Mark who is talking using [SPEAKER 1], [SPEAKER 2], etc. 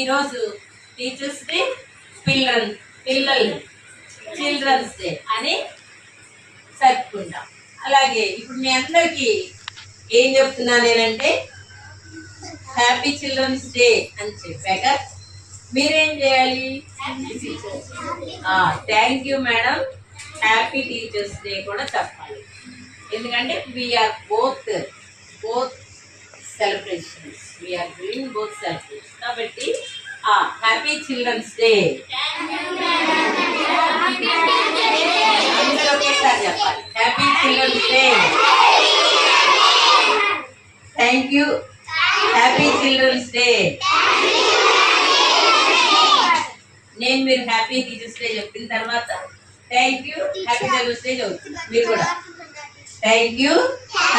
[SPEAKER 1] ఈరోజు teachers day, children's day అని జరుపుకుంటాం. అలాగే ఇప్పుడు మీ అందరికి ఏం చెప్తున్నా నేనంటే హ్యాపీ చిల్డ్రన్స్ డే అని చెప్పాక మీరేం చేయాలి? Thank you madam, happy teachers day కూడా చెప్పాలి. ఎందుకంటే we are both celebrations, we are doing both celebrations. కాబట్టి హ్యాపీ చిల్డ్రన్స్ డే అందరూ ఒకేసారి చెప్పాలి. Happy children's day, thank you, happy children's day. నేను మీరు హ్యాపీ టీచర్స్ డే చెప్పిన తర్వాత thank you, happy children's day చదువుతున్నా. మీరు కూడా థ్యాంక్ యూ.